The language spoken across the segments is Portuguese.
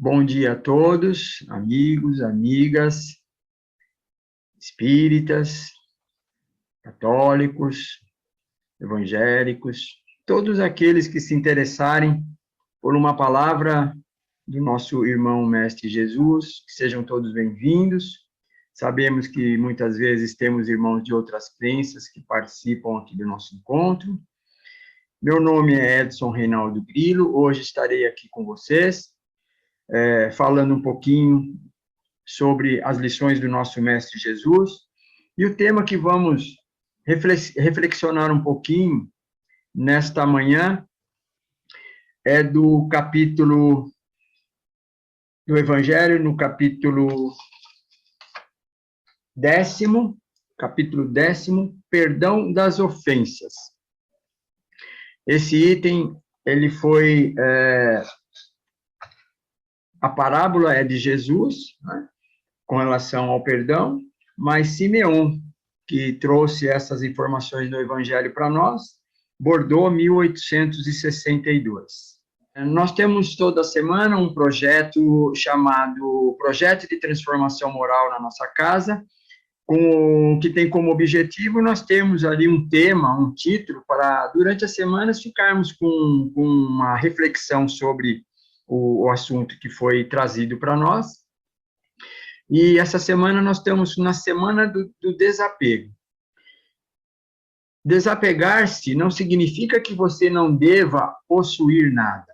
Bom dia a todos, amigos, amigas, espíritas, católicos, evangélicos, todos aqueles que se interessarem por uma palavra do nosso irmão Mestre Jesus, que sejam todos bem-vindos. Sabemos que muitas vezes temos irmãos de outras crenças que participam aqui do nosso encontro. Meu nome é Edson Reinaldo Grilo, hoje estarei aqui com vocês, falando um pouquinho sobre as lições do nosso Mestre Jesus, e o tema que vamos reflexionar um pouquinho nesta manhã é do capítulo do Evangelho, no capítulo 10º, perdão das ofensas. Esse item, ele foi, a parábola é de Jesus, né, com relação ao perdão, mas Simeão, que trouxe essas informações do Evangelho para nós, bordou 1862. Nós temos toda semana um projeto chamado Projeto de Transformação Moral na nossa casa, que tem como objetivo, nós temos ali um tema, um título, para, durante as semanas, ficarmos com uma reflexão sobre o assunto que foi trazido para nós. E essa semana nós estamos na semana do desapego. Desapegar-se não significa que você não deva possuir nada.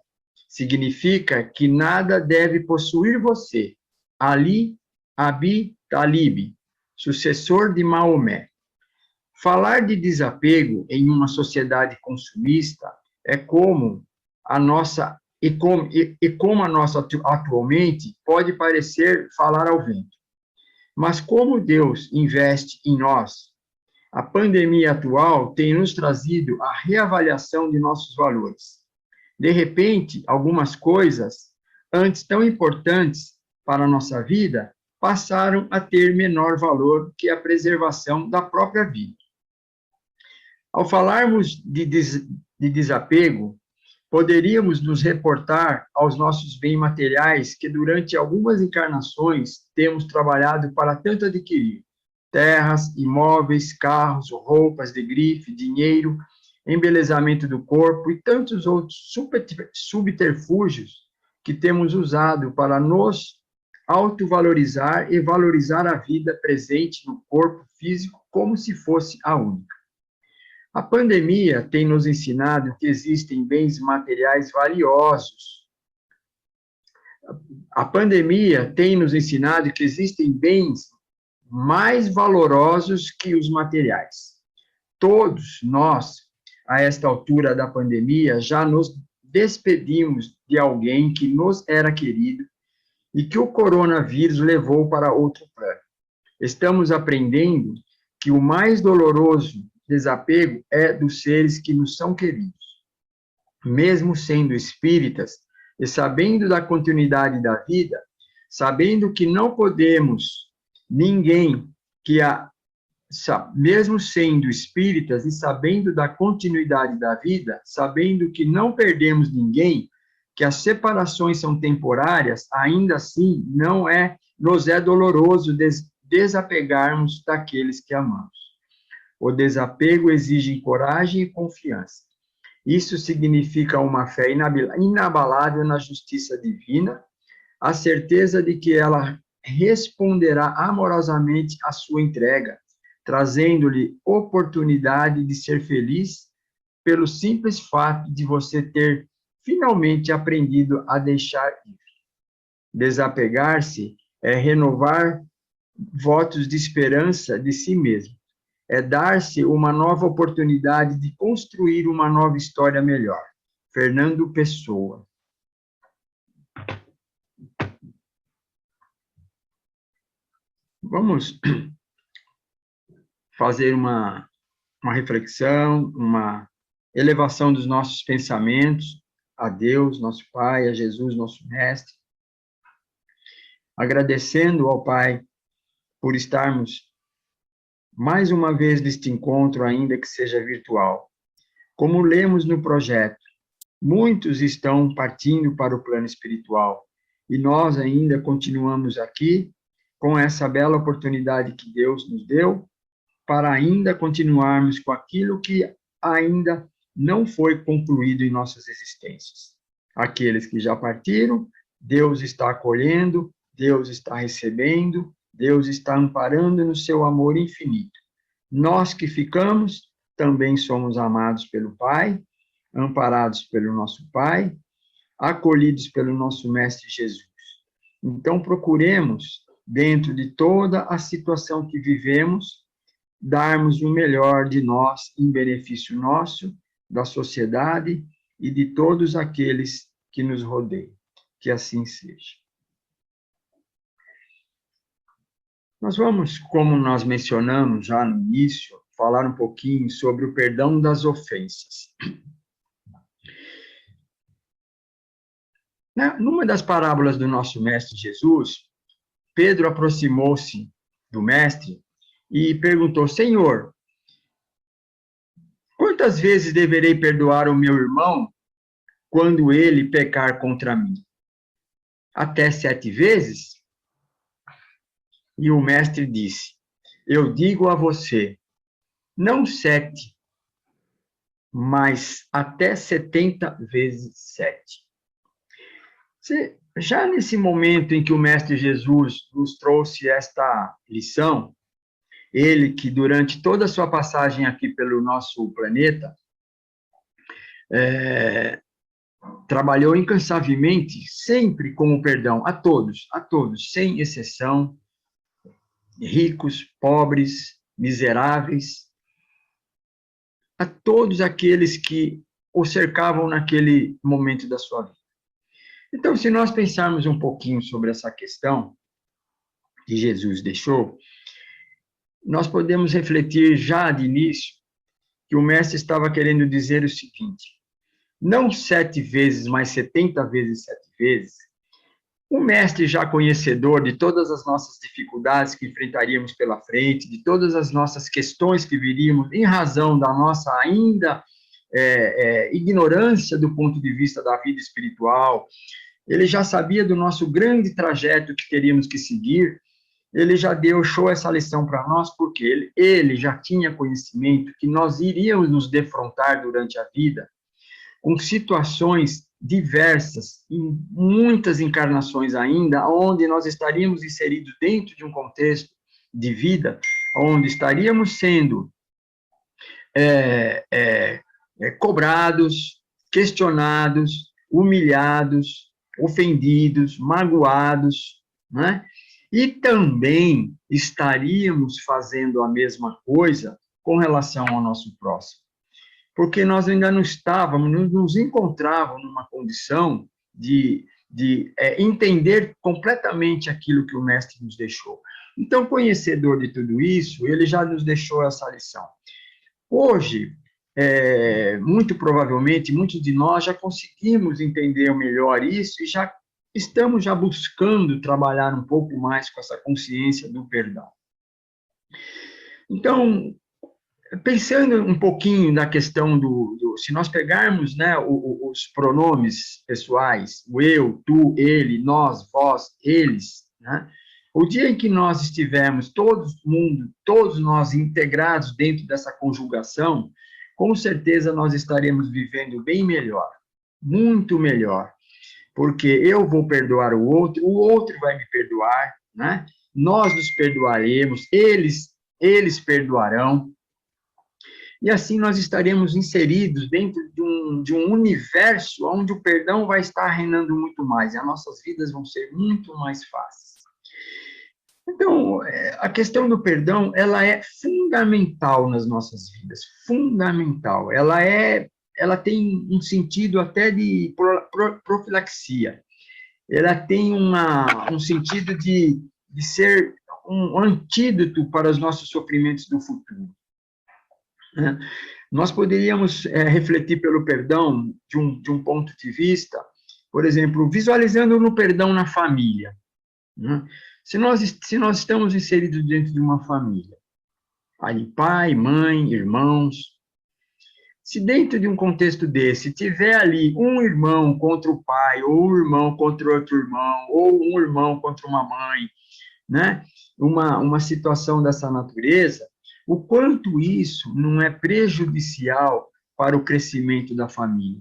Significa que nada deve possuir você. Ali, Abi Talib, sucessor de Maomé. Falar de desapego em uma sociedade consumista é como a nossa atualmente pode parecer falar ao vento. Mas como Deus investe em nós, a pandemia atual tem nos trazido a reavaliação de nossos valores. De repente, algumas coisas, antes tão importantes para a nossa vida, passaram a ter menor valor que a preservação da própria vida. Ao falarmos de desapego, poderíamos nos reportar aos nossos bens materiais que durante algumas encarnações temos trabalhado para tanto adquirir: terras, imóveis, carros, roupas de grife, dinheiro, embelezamento do corpo e tantos outros subterfúgios que temos usado para nos autovalorizar e valorizar a vida presente no corpo físico como se fosse a única. A pandemia tem nos ensinado que existem bens materiais valiosos. A pandemia tem nos ensinado que existem bens mais valorosos que os materiais. Todos nós, a esta altura da pandemia, já nos despedimos de alguém que nos era querido e que o coronavírus levou para outro plano. Estamos aprendendo que o mais doloroso desapego é dos seres que nos são queridos. Mesmo sendo espíritas e sabendo da continuidade da vida, sabendo que não podemos mesmo sendo espíritas e sabendo da continuidade da vida, sabendo que não perdemos ninguém, que as separações são temporárias, ainda assim nos é doloroso desapegarmos daqueles que amamos. O desapego exige coragem e confiança. Isso significa uma fé inabalável na justiça divina, a certeza de que ela responderá amorosamente à sua entrega, trazendo-lhe oportunidade de ser feliz pelo simples fato de você ter finalmente aprendido a deixar ir. Desapegar-se é renovar votos de esperança de si mesmo. É dar-se uma nova oportunidade de construir uma nova história melhor. Fernando Pessoa. Vamos fazer uma reflexão, uma elevação dos nossos pensamentos a Deus, nosso Pai, a Jesus, nosso Mestre, agradecendo ao Pai por estarmos mais uma vez neste encontro, ainda que seja virtual. Como lemos no projeto, muitos estão partindo para o plano espiritual e nós ainda continuamos aqui com essa bela oportunidade que Deus nos deu para ainda continuarmos com aquilo que ainda não foi concluído em nossas existências. Aqueles que já partiram, Deus está acolhendo, Deus está recebendo, Deus está amparando no seu amor infinito. Nós que ficamos, também somos amados pelo Pai, amparados pelo nosso Pai, acolhidos pelo nosso Mestre Jesus. Então, procuremos, dentro de toda a situação que vivemos, darmos o melhor de nós em benefício nosso, da sociedade e de todos aqueles que nos rodeiam. Que assim seja. Nós vamos, como nós mencionamos já no início, falar um pouquinho sobre o perdão das ofensas. Numa das parábolas do nosso Mestre Jesus, Pedro aproximou-se do Mestre e perguntou: Senhor, quantas vezes deverei perdoar o meu irmão quando ele pecar contra mim? Até 7 vezes? E o Mestre disse: eu digo a você, não 7, mas até 70 vezes 7. Já nesse momento em que o Mestre Jesus nos trouxe esta lição, ele que durante toda a sua passagem aqui pelo nosso planeta, trabalhou incansavelmente, sempre com o perdão a todos, sem exceção, ricos, pobres, miseráveis, a todos aqueles que o cercavam naquele momento da sua vida. Então, se nós pensarmos um pouquinho sobre essa questão que Jesus deixou, nós podemos refletir já de início que o Mestre estava querendo dizer o seguinte: não 7 vezes, mas 70 vezes 7 vezes. O Mestre, já conhecedor de todas as nossas dificuldades que enfrentaríamos pela frente, de todas as nossas questões que viríamos, em razão da nossa ainda ignorância do ponto de vista da vida espiritual, ele já sabia do nosso grande trajeto que teríamos que seguir, ele já deixou essa lição para nós, porque ele já tinha conhecimento que nós iríamos nos defrontar durante a vida com situações diversas, em muitas encarnações ainda, onde nós estaríamos inseridos dentro de um contexto de vida, onde estaríamos sendo cobrados, questionados, humilhados, ofendidos, magoados, né? E também estaríamos fazendo a mesma coisa com relação ao nosso próximo, porque nós ainda não estávamos, não nos encontrávamos numa condição de entender completamente aquilo que o Mestre nos deixou. Então, conhecedor de tudo isso, ele já nos deixou essa lição. Hoje, muito provavelmente, muitos de nós já conseguimos entender melhor isso e já estamos buscando trabalhar um pouco mais com essa consciência do perdão. Então, pensando um pouquinho na questão se nós pegarmos, né, os pronomes pessoais, o eu, tu, ele, nós, vós, eles, né, o dia em que nós estivermos, todos nós integrados dentro dessa conjugação, com certeza nós estaremos vivendo bem melhor, muito melhor, porque eu vou perdoar o outro vai me perdoar, né, nós nos perdoaremos, eles perdoarão, e assim nós estaremos inseridos dentro de um universo onde o perdão vai estar reinando muito mais, e as nossas vidas vão ser muito mais fáceis. Então, a questão do perdão, ela é fundamental nas nossas vidas, fundamental. Ela tem um sentido até de profilaxia. Ela tem um sentido de ser um antídoto para os nossos sofrimentos do futuro. Nós poderíamos refletir pelo perdão de um ponto de vista, por exemplo, visualizando no perdão na família. Se nós estamos inseridos dentro de uma família, aí pai, mãe, irmãos, Se dentro de um contexto desse tiver ali um irmão contra o pai, ou um irmão contra outro irmão, ou um irmão contra uma mãe, né? Uma situação dessa natureza, o quanto isso não é prejudicial para o crescimento da família.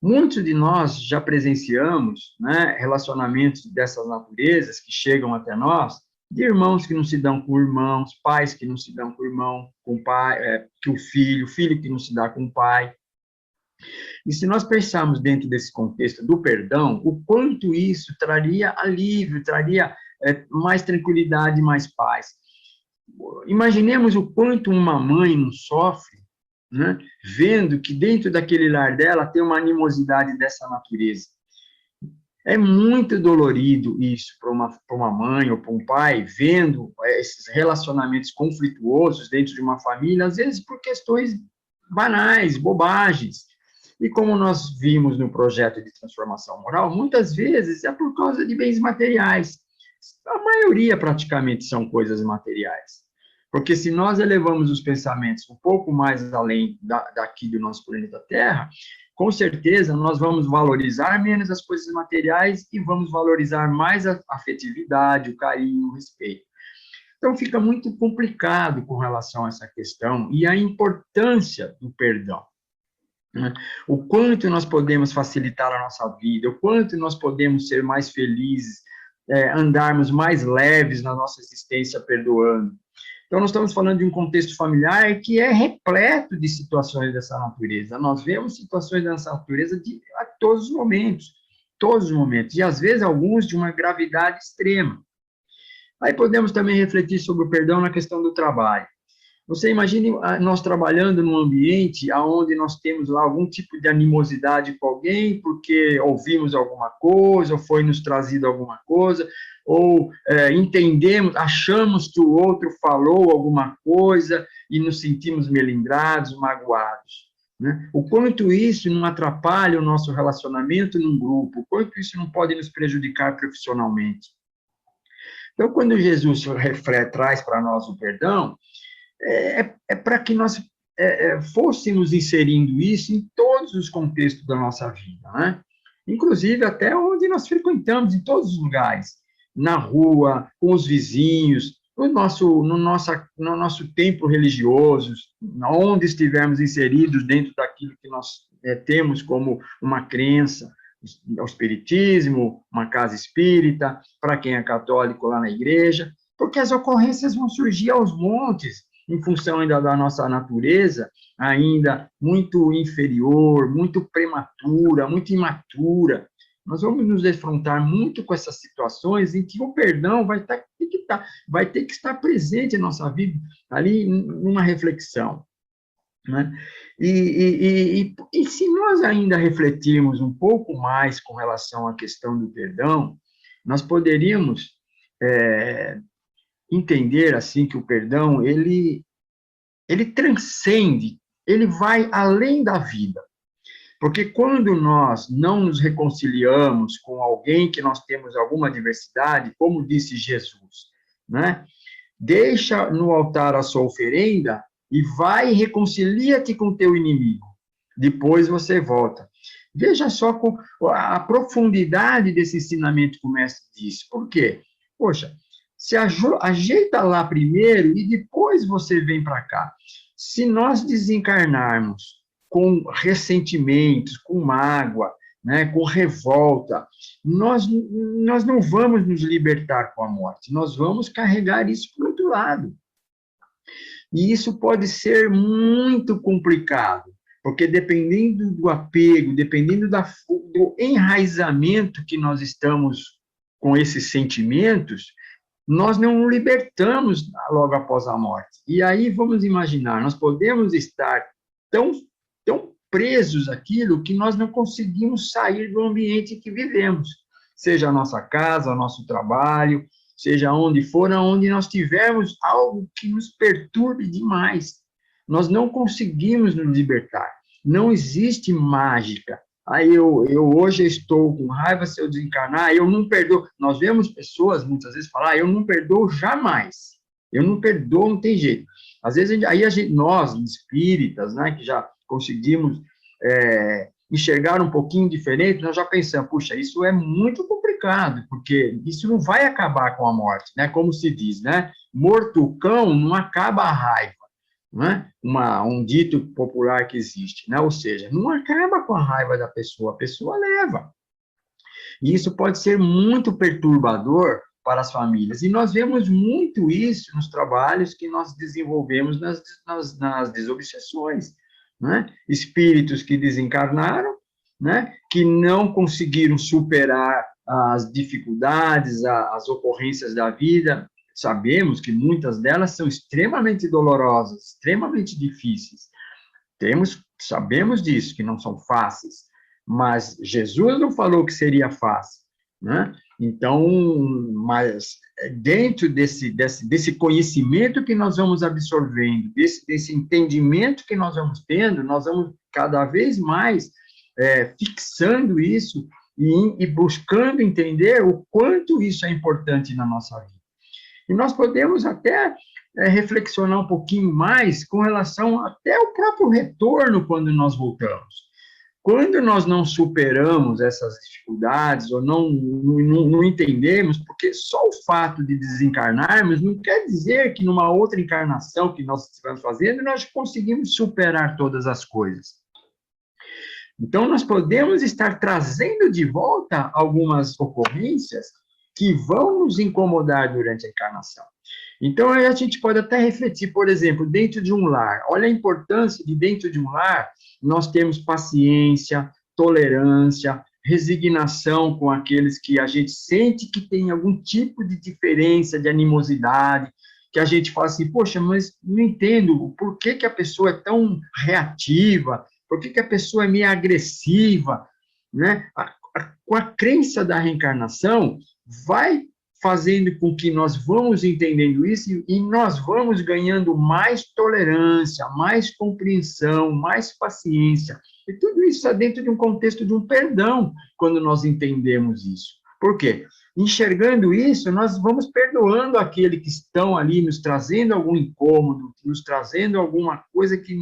Muitos de nós já presenciamos, né, relacionamentos dessas naturezas que chegam até nós, de irmãos que não se dão com irmãos, pais que não se dão com irmão, com pai, que o filho que não se dá com o pai. E se nós pensarmos dentro desse contexto do perdão, o quanto isso traria alívio, traria mais tranquilidade, mais paz. Imaginemos o quanto uma mãe não sofre, né, vendo que dentro daquele lar dela tem uma animosidade dessa natureza. É muito dolorido isso para uma mãe ou para um pai, vendo esses relacionamentos conflituosos dentro de uma família, às vezes por questões banais, bobagens. E como nós vimos no projeto de transformação moral, muitas vezes é por causa de bens materiais. A maioria praticamente são coisas materiais. Porque se nós elevamos os pensamentos um pouco mais além daqui do nosso planeta Terra, com certeza nós vamos valorizar menos as coisas materiais e vamos valorizar mais a afetividade, o carinho, o respeito. Então fica muito complicado com relação a essa questão e a importância do perdão. O quanto nós podemos facilitar a nossa vida, o quanto nós podemos ser mais felizes, andarmos mais leves na nossa existência perdoando. Então, nós estamos falando de um contexto familiar que é repleto de situações dessa natureza. Nós vemos situações dessa natureza a todos os momentos, e às vezes alguns de uma gravidade extrema. Aí podemos também refletir sobre o perdão na questão do trabalho. Você imagine nós trabalhando num ambiente onde nós temos lá algum tipo de animosidade com alguém, porque ouvimos alguma coisa, ou foi nos trazido alguma coisa, ou entendemos, achamos que o outro falou alguma coisa e nos sentimos melindrados, magoados. Né? O quanto isso não atrapalha o nosso relacionamento num grupo, o quanto isso não pode nos prejudicar profissionalmente. Então, quando Jesus traz para nós o perdão, para que nós fôssemos inserindo isso em todos os contextos da nossa vida, né? Inclusive até onde nós frequentamos, em todos os lugares, na rua, com os vizinhos, no nosso templo religioso, onde estivermos inseridos dentro daquilo que nós temos como uma crença, o espiritismo, uma casa espírita, para quem é católico lá na igreja, porque as ocorrências vão surgir aos montes, em função ainda da nossa natureza, ainda muito inferior, muito prematura, muito imatura. Nós vamos nos defrontar muito com essas situações em que o perdão vai ter que estar presente em nossa vida, ali numa reflexão. Né? E se nós ainda refletirmos um pouco mais com relação à questão do perdão, nós poderíamos entender assim que o perdão ele transcende, ele vai além da vida. Porque quando nós não nos reconciliamos com alguém que nós temos alguma adversidade, como disse Jesus, né? Deixa no altar a sua oferenda e vai e reconcilia-te com teu inimigo. Depois você volta. Veja só a profundidade desse ensinamento que o mestre disse. Por quê? Poxa, se ajeita lá primeiro e depois você vem para cá. Se nós desencarnarmos com ressentimentos, com mágoa, né, com revolta, nós não vamos nos libertar com a morte, nós vamos carregar isso para o outro lado. E isso pode ser muito complicado, porque dependendo do apego, dependendo do enraizamento que nós estamos com esses sentimentos, nós não libertamos logo após a morte. E aí, vamos imaginar, nós podemos estar tão presos àquilo que nós não conseguimos sair do ambiente que vivemos, seja a nossa casa, o nosso trabalho, seja onde for, onde nós tivermos algo que nos perturbe demais. Nós não conseguimos nos libertar. Não existe mágica. Aí eu hoje estou com raiva, se eu desencarnar, eu não perdoo. Nós vemos pessoas, muitas vezes, falar, eu não perdoo jamais. Eu não perdoo, não tem jeito. Às vezes, nós, espíritas, né, que já conseguimos enxergar um pouquinho diferente, nós já pensamos, puxa, isso é muito complicado, porque isso não vai acabar com a morte, né? Como se diz, né? Morto o cão, não acaba a raiva, né? Um dito popular que existe, né? Ou seja, não acaba com a raiva da pessoa, a pessoa leva. E isso pode ser muito perturbador para as famílias. E nós vemos muito isso nos trabalhos que nós desenvolvemos nas desobsessões, né? Espíritos que desencarnaram, né? Que não conseguiram superar as dificuldades, as ocorrências da vida. Sabemos que muitas delas são extremamente dolorosas, extremamente difíceis. Sabemos disso, que não são fáceis, mas Jesus não falou que seria fácil, né? Então, mas dentro desse conhecimento que nós vamos absorvendo, desse entendimento que nós vamos tendo, nós vamos cada vez mais fixando isso e buscando entender o quanto isso é importante na nossa vida. E nós podemos até reflexionar um pouquinho mais com relação até ao próprio retorno quando nós voltamos. Quando nós não superamos essas dificuldades ou não entendemos, porque só o fato de desencarnarmos não quer dizer que numa outra encarnação que nós estivermos fazendo, nós conseguimos superar todas as coisas. Então, nós podemos estar trazendo de volta algumas ocorrências que vão nos incomodar durante a encarnação. Então, aí a gente pode até refletir, por exemplo, dentro de um lar. Olha a importância de, dentro de um lar, nós termos paciência, tolerância, resignação com aqueles que a gente sente que tem algum tipo de diferença, de animosidade, que a gente fala assim, poxa, mas não entendo por que a pessoa é tão reativa, por que a pessoa é meio agressiva, né? Com a crença da reencarnação, vai fazendo com que nós vamos entendendo isso e nós vamos ganhando mais tolerância, mais compreensão, mais paciência. E tudo isso está dentro de um contexto de um perdão, quando nós entendemos isso. Por quê? Enxergando isso, nós vamos perdoando aquele que estão ali nos trazendo algum incômodo, nos trazendo alguma coisa que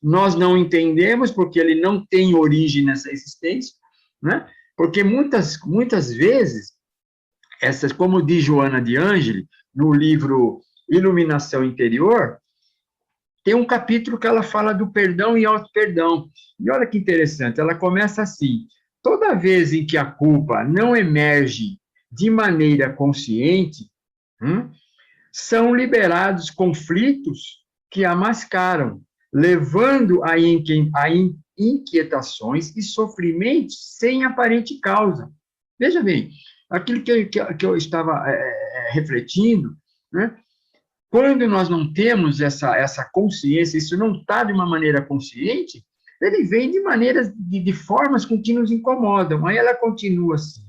nós não entendemos, porque ele não tem origem nessa existência, né? Porque muitas vezes, como diz Joana de Ângeli, no livro Iluminação Interior, tem um capítulo que ela fala do perdão e auto-perdão. E olha que interessante, ela começa assim: toda vez em que a culpa não emerge de maneira consciente, são liberados conflitos que a mascaram, levando a inquietações e sofrimentos sem aparente causa. Veja bem, aquilo que eu estava refletindo, né? Quando nós não temos essa consciência, isso não está de uma maneira consciente, ele vem de formas com que nos incomodam. Aí ela continua assim: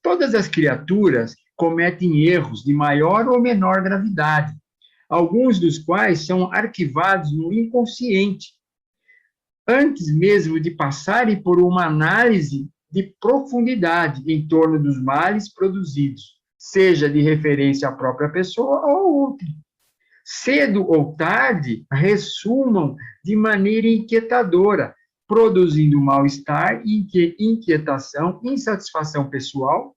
todas as criaturas cometem erros de maior ou menor gravidade, alguns dos quais são arquivados no inconsciente, antes mesmo de passarem por uma análise de profundidade em torno dos males produzidos, seja de referência à própria pessoa ou outra. Cedo ou tarde, ressumam de maneira inquietadora, produzindo mal-estar, inquietação, insatisfação pessoal,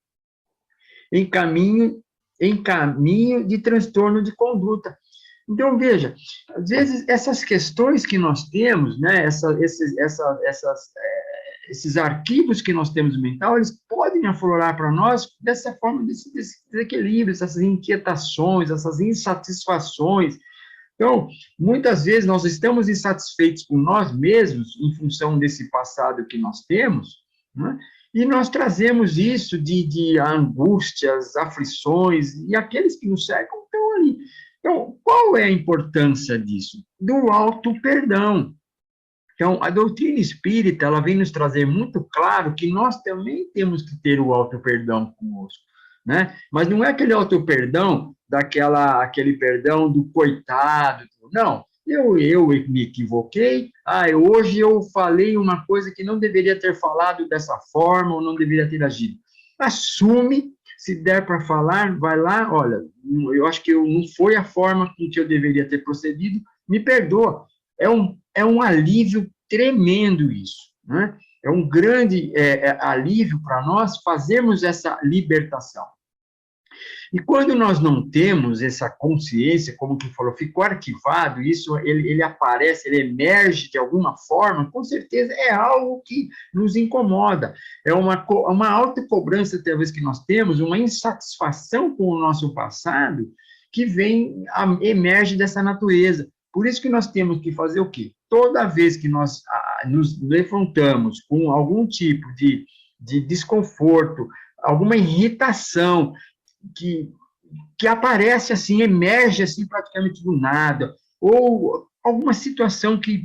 em caminho de transtorno de conduta. Então, veja, às vezes essas questões que nós temos, né, esses arquivos que nós temos mental, eles podem aflorar para nós dessa forma, desse desequilíbrio, essas inquietações, essas insatisfações. Então, muitas vezes nós estamos insatisfeitos com nós mesmos, em função desse passado que nós temos, né? E nós trazemos isso de angústias, aflições, e aqueles que nos cercam estão ali. Então, qual é a importância disso? Do auto-perdão. Então, a doutrina espírita, ela vem nos trazer muito claro que nós também temos que ter o auto-perdão conosco, né? Mas não é aquele auto-perdão, aquele perdão do coitado, não. Eu me equivoquei, hoje eu falei uma coisa que não deveria ter falado dessa forma, ou não deveria ter agido. Assume, se der para falar, vai lá, olha, eu acho que não foi a forma com que eu deveria ter procedido, me perdoa. É um é um alívio tremendo isso, né? É um grande alívio para nós fazermos essa libertação. E quando nós não temos essa consciência, como tu falou, ficou arquivado, isso ele aparece, ele emerge de alguma forma, com certeza é algo que nos incomoda. É uma autocobrança, talvez, que nós temos, uma insatisfação com o nosso passado, que emerge dessa natureza. Por isso que nós temos que fazer o quê? Toda vez que nós nos defrontamos com algum tipo de desconforto, alguma irritação, que aparece assim, emerge assim praticamente do nada, ou alguma situação que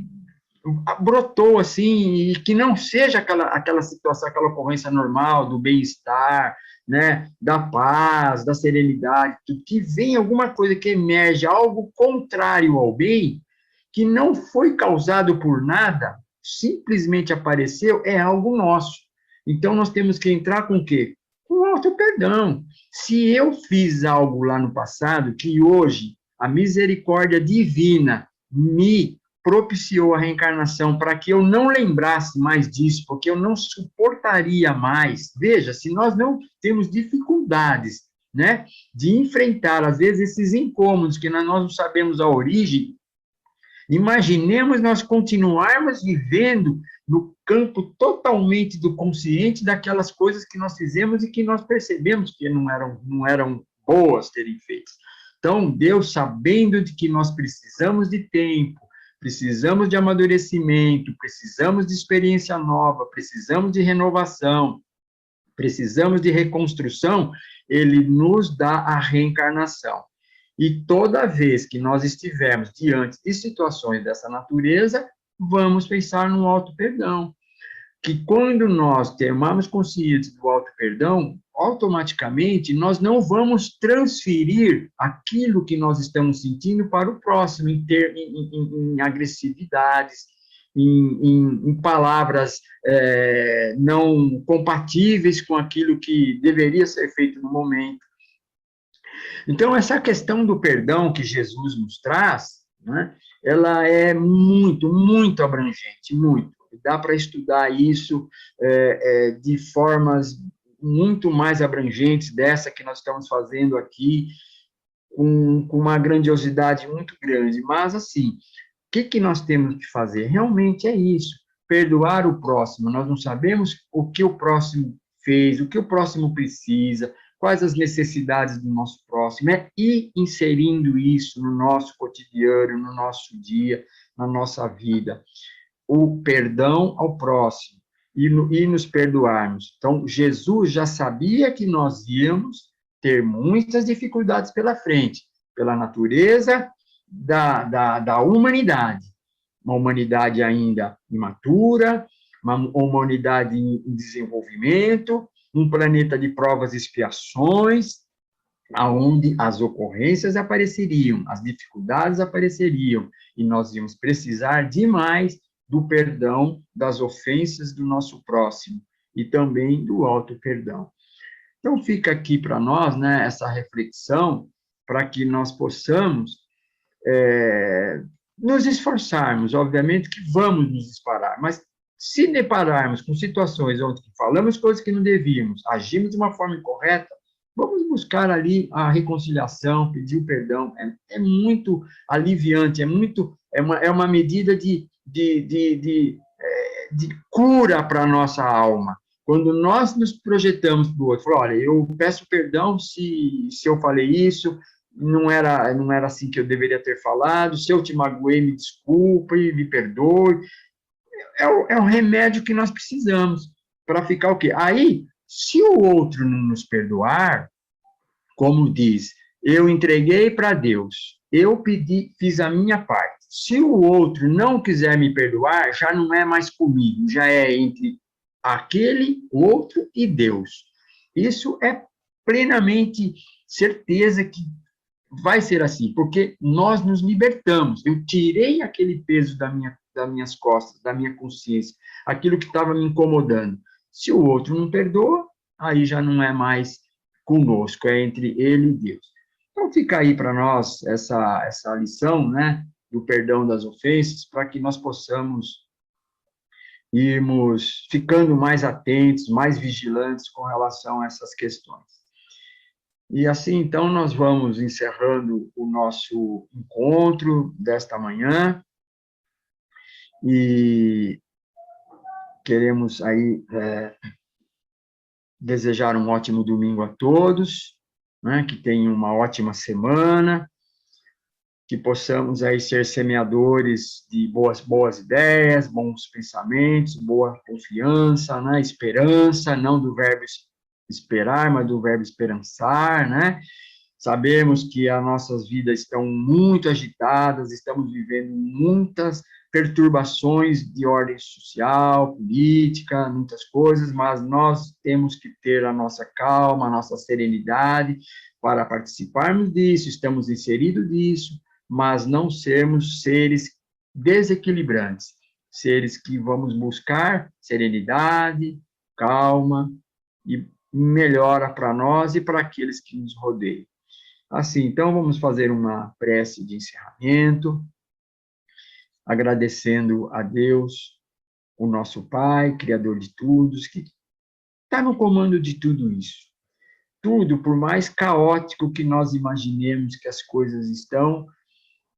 brotou assim, e que não seja aquela situação, aquela ocorrência normal do bem-estar, né, da paz, da serenidade, que vem alguma coisa que emerge, algo contrário ao bem, que não foi causado por nada, simplesmente apareceu, é algo nosso. Então, nós temos que entrar com o quê? Com auto-perdão. Se eu fiz algo lá no passado, que hoje a misericórdia divina me propiciou a reencarnação para que eu não lembrasse mais disso, porque eu não suportaria mais. Veja, se nós não temos dificuldades, né, de enfrentar, às vezes, esses incômodos que nós não sabemos a origem, imaginemos nós continuarmos vivendo no campo totalmente do consciente daquelas coisas que nós fizemos e que nós percebemos que não eram boas terem feito. Então, Deus, sabendo de que nós precisamos de tempo, precisamos de amadurecimento, precisamos de experiência nova, precisamos de renovação, precisamos de reconstrução, ele nos dá a reencarnação. E toda vez que nós estivermos diante de situações dessa natureza, vamos pensar no auto-perdão. Que quando nós termos consciência do auto-perdão, automaticamente nós não vamos transferir aquilo que nós estamos sentindo para o próximo, em agressividades, em palavras não compatíveis com aquilo que deveria ser feito no momento. Então, essa questão do perdão que Jesus nos traz, né, ela é muito, muito abrangente, muito. Dá para estudar isso de formas muito mais abrangentes dessa que nós estamos fazendo aqui, com uma grandiosidade muito grande. Mas, assim, o que nós temos que fazer? Realmente é isso, perdoar o próximo. Nós não sabemos o que o próximo fez, o que o próximo precisa, quais as necessidades do nosso próximo, é ir inserindo isso no nosso cotidiano, no nosso dia, na nossa vida. O perdão ao próximo e nos perdoarmos. Então, Jesus já sabia que nós íamos ter muitas dificuldades pela frente, pela natureza da humanidade. Uma humanidade ainda imatura, uma humanidade em desenvolvimento, um planeta de provas e expiações, aonde as ocorrências apareceriam, as dificuldades apareceriam, e nós íamos precisar demais do perdão das ofensas do nosso próximo, e também do auto-perdão. Então, fica aqui para nós, né, essa reflexão, para que nós possamos nos esforçarmos, obviamente que vamos nos disparar, mas se depararmos com situações onde falamos coisas que não devíamos, agimos de uma forma incorreta, vamos buscar ali a reconciliação, pedir o perdão. É muito aliviante, é uma medida de cura para a nossa alma. Quando nós nos projetamos para o outro, olha, eu peço perdão se eu falei isso, não era assim que eu deveria ter falado, se eu te magoei, me desculpe, me perdoe. É o remédio que nós precisamos para ficar o quê? Aí, se o outro não nos perdoar, como diz, eu entreguei para Deus, eu fiz a minha parte. Se o outro não quiser me perdoar, já não é mais comigo, já é entre aquele, outro e Deus. Isso é plenamente certeza que vai ser assim, porque nós nos libertamos. Eu tirei aquele peso das minhas costas, da minha consciência, aquilo que estava me incomodando. Se o outro não perdoa, aí já não é mais conosco, é entre ele e Deus. Então, fica aí para nós essa lição, né? do perdão das ofensas, para que nós possamos irmos ficando mais atentos, mais vigilantes com relação a essas questões. E assim, então, nós vamos encerrando o nosso encontro desta manhã e queremos aí desejar um ótimo domingo a todos, né, que tenham uma ótima semana, que possamos aí ser semeadores de boas ideias, bons pensamentos, boa confiança, né, esperança, não do verbo esperar, mas do verbo esperançar, né? Sabemos que as nossas vidas estão muito agitadas, estamos vivendo muitas perturbações de ordem social, política, muitas coisas, mas nós temos que ter a nossa calma, a nossa serenidade para participarmos disso, estamos inseridos nisso, mas não sermos seres desequilibrantes, seres que vamos buscar serenidade, calma e melhora para nós e para aqueles que nos rodeiam. Assim, então, vamos fazer uma prece de encerramento, agradecendo a Deus, o nosso Pai, Criador de tudo, que está no comando de tudo isso. Tudo, por mais caótico que nós imaginemos que as coisas estão,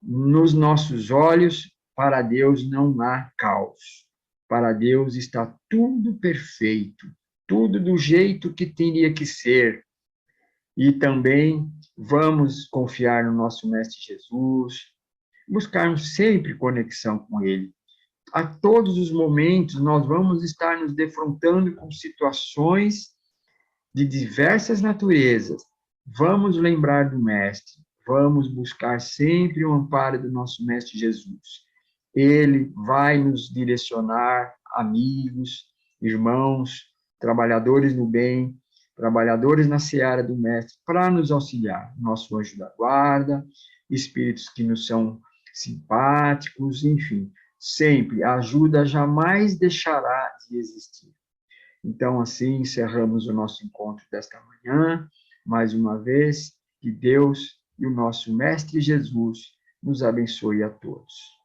nos nossos olhos, para Deus não há caos. Para Deus está tudo perfeito, tudo do jeito que teria que ser. E também vamos confiar no nosso Mestre Jesus, buscarmos sempre conexão com Ele. A todos os momentos, nós vamos estar nos defrontando com situações de diversas naturezas. Vamos lembrar do Mestre, vamos buscar sempre o amparo do nosso Mestre Jesus. Ele vai nos direcionar, amigos, irmãos, trabalhadores no bem, trabalhadores na seara do Mestre, para nos auxiliar. Nosso anjo da guarda, espíritos que nos são simpáticos, enfim, sempre a ajuda jamais deixará de existir. Então, assim, encerramos o nosso encontro desta manhã. Mais uma vez, que Deus e o nosso Mestre Jesus nos abençoe a todos.